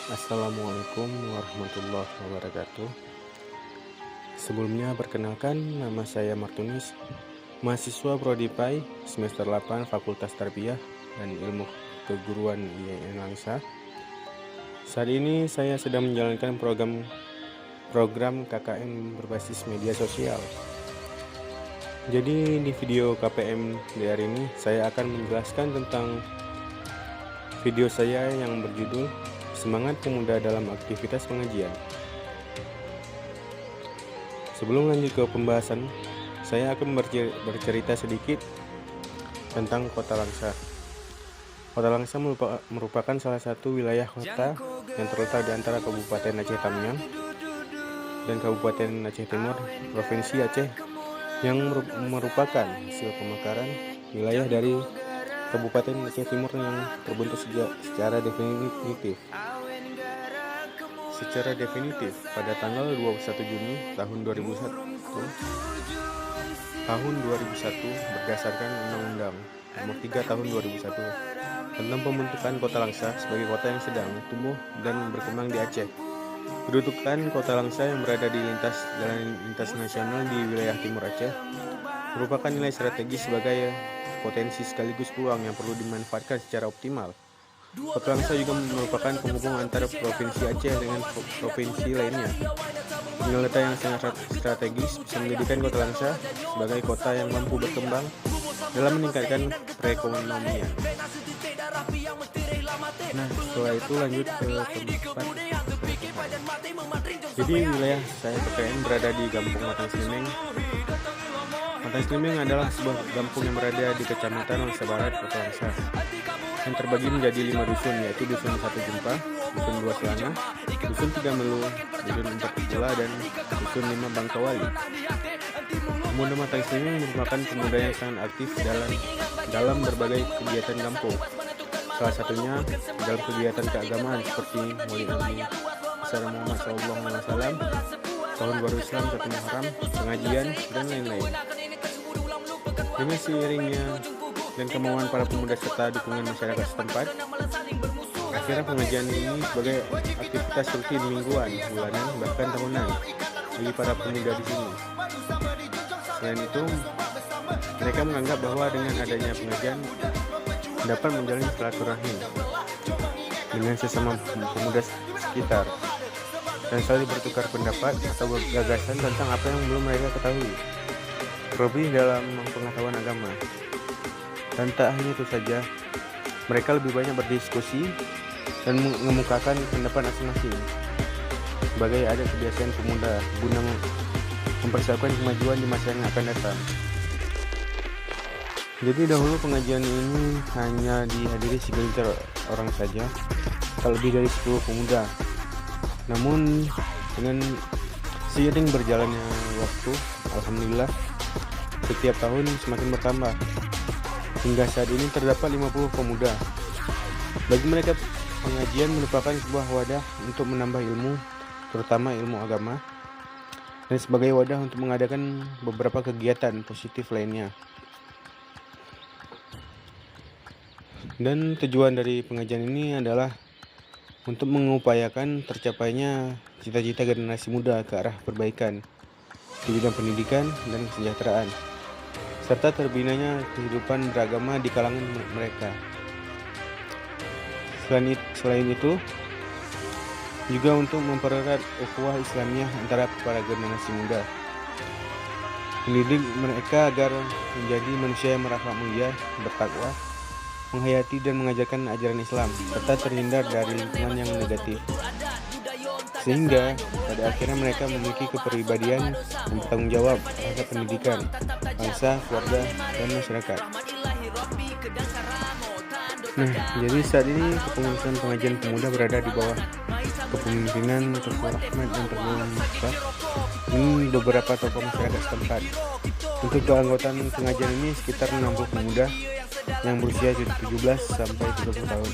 Assalamualaikum warahmatullahi wabarakatuh. Sebelumnya perkenalkan, nama saya Martunis, mahasiswa Prodi PAI semester 8 Fakultas Tarbiyah dan Ilmu Keguruan IAIN Langsa. Saat ini saya sedang menjalankan program KKN berbasis media sosial. Jadi di video KPM di hari ini saya akan menjelaskan tentang video saya yang berjudul Semangat Pemuda dalam Aktivitas Pengajian. Sebelum lanjut ke pembahasan, saya akan bercerita sedikit tentang Kota Langsa. Kota Langsa merupakan salah satu wilayah kota yang terletak di antara Kabupaten Aceh Tamiang dan Kabupaten Aceh Timur, Provinsi Aceh, yang merupakan hasil pemekaran wilayah dari Kabupaten Aceh Timur yang terbentuk secara definitif pada tanggal 21 Juni tahun 2001 berdasarkan Undang-Undang Nomor 3 Tahun 2001 tentang pembentukan Kota Langsa sebagai kota yang sedang tumbuh dan berkembang di Aceh. Kedudukan Kota Langsa yang berada di jalan lintas nasional di wilayah Timur Aceh merupakan nilai strategis sebagai potensi sekaligus peluang yang perlu dimanfaatkan secara optimal. Kota Langsa juga merupakan penghubung antara Provinsi Aceh dengan provinsi lainnya. Dengan letak yang sangat strategis bisa menjadikan Kota Langsa sebagai kota yang mampu berkembang dalam meningkatkan perekonomian. Nah, setelah itu lanjut ke tempat. Jadi wilayah saya PKN berada di Kampung Matang Slimeng. Matang Slimeng adalah sebuah kampung yang berada di Kecamatan Langsa Barat, Kota Langsa, yang terbagi menjadi 5 dusun, yaitu Dusun 1 Jempa, Dusun 2 Selana, Dusun 3 Melu, Dusun 4 Pula, dan Dusun 5 Bangkawali. Pemuda Matang Slimeng merupakan pemuda yang sangat aktif dalam berbagai kegiatan kampung. Salah satunya dalam kegiatan keagamaan seperti Maulid Nabi besar Muhammad SAW, Tahun Baru Islam 1 Muharram, pengajian, dan lain-lain. Dengan seiringnya dan kemauan para pemuda serta dukungan masyarakat setempat, akhirnya pengajian ini sebagai aktivitas rutin mingguan, bulanan, bahkan tahunan bagi para pemuda di sini. Selain itu, mereka menganggap bahwa dengan adanya pengajian dapat menjalin silaturahmi dengan sesama pemuda sekitar dan saling bertukar pendapat atau gagasan tentang apa yang belum mereka ketahui, terlebih dalam pengetahuan agama. Dan tak hanya itu saja, mereka lebih banyak berdiskusi dan mengemukakan pendapat masing-masing sebagai ada kebiasaan pemuda guna mempersiapkan kemajuan di masa yang akan datang. Jadi dahulu pengajian ini hanya dihadiri segelintir orang saja, tak lebih dari 10 pemuda. Namun dengan seiring berjalannya waktu, alhamdulillah setiap tahun semakin bertambah. Hingga saat ini terdapat 50 pemuda. Bagi mereka, pengajian merupakan sebuah wadah untuk menambah ilmu, terutama ilmu agama, dan sebagai wadah untuk mengadakan beberapa kegiatan positif lainnya. Dan tujuan dari pengajian ini adalah untuk mengupayakan tercapainya cita-cita generasi muda ke arah perbaikan di bidang pendidikan dan kesejahteraan, serta terbinanya kehidupan beragama di kalangan mereka. Selain itu, juga untuk mempererat ukhuwah Islamiyah antara para generasi muda, mendidik mereka agar menjadi manusia yang berakhlak mulia, bertakwa, menghayati dan mengajarkan ajaran Islam, serta terhindar dari lingkungan yang negatif, sehingga pada akhirnya mereka memiliki kepribadian yang bertanggung jawab terhadap pendidikan bangsa, keluarga, dan masyarakat. Nah, jadi saat ini kepengurusan pengajian pemuda berada di bawah kepemimpinan Tokoh Rahmat dan Tokoh Mustafa dan beberapa tokoh masyarakat setempat. Untuk keanggotaan pengajian ini sekitar 60 pemuda yang berusia 17 sampai 30 tahun.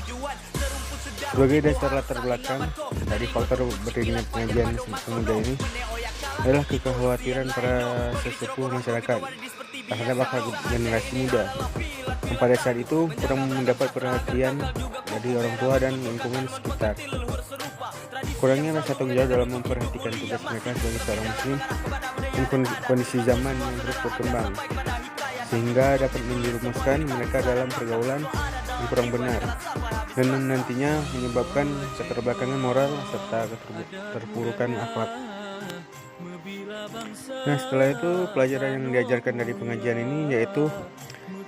Sebagai dasar latar belakang dari faktor berdirinya pengajian pemuda ini adalah kekhawatiran para sesepuh masyarakat terhadap bakal generasi muda yang pada saat itu kurang mendapat perhatian dari orang tua dan lingkungan sekitar. Kurangnya rasa tanggung jawab dalam memperhatikan tugas mereka sebagai seorang muslim dan kondisi zaman yang terus berkembang, sehingga dapat menjerumuskan mereka dalam pergaulan yang kurang benar dan nantinya menyebabkan keterbelakangan moral serta keterpurukan akhlak. Nah, setelah itu pelajaran yang diajarkan dari pengajian ini yaitu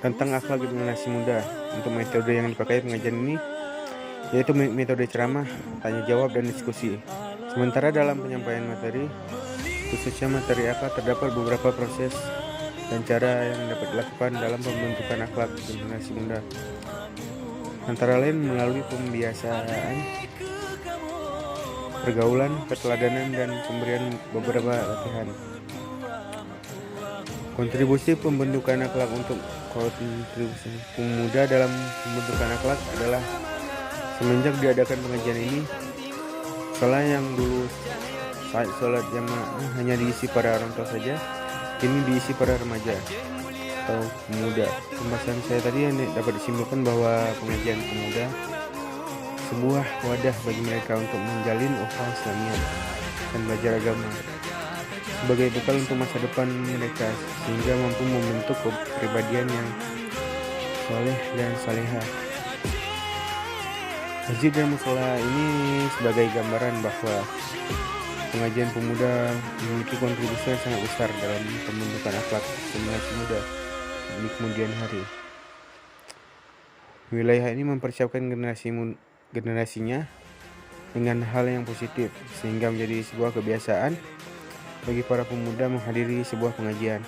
tentang akhlak generasi muda. Untuk metode yang dipakai pengajian ini yaitu metode ceramah, tanya jawab, dan diskusi. Sementara dalam penyampaian materi, khususnya materi akhlak, terdapat beberapa proses dan cara yang dapat dilakukan dalam pembentukan akhlak generasi muda. Antara lain melalui pembiasaan, pergaulan, keteladanan, dan pemberian beberapa latihan. Kontribusi pembentukan akhlak untuk kontribusi pemuda dalam pembentukan akhlak adalah semenjak diadakan pengajian ini, sholat yang dulu saat sholat jamaah hanya diisi para orang tua saja, kini diisi para remaja atau pemuda. Pembahasan saya tadi dapat disimpulkan bahwa pengajian pemuda sebuah wadah bagi mereka untuk menjalin ukhuwah Islamiyah dan belajar agama sebagai bekal untuk masa depan mereka, sehingga mampu membentuk kepribadian yang soleh dan salehah. Masjid dan musola ini sebagai gambaran bahwa pengajian pemuda memiliki kontribusi yang sangat besar dalam pembentukan akhlak generasi muda di kemudian hari. Wilayah ini mempersiapkan generasinya dengan hal yang positif, sehingga menjadi sebuah kebiasaan bagi para pemuda menghadiri sebuah pengajian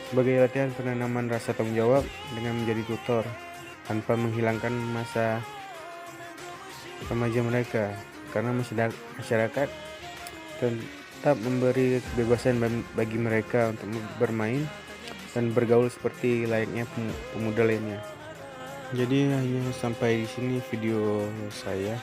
sebagai latihan penanaman rasa tanggung jawab dengan menjadi tutor tanpa menghilangkan masa remaja mereka, karena masyarakat tetap memberi kebebasan bagi mereka untuk bermain dan bergaul seperti layaknya pemuda lainnya. Jadi hanya sampai di sini video saya.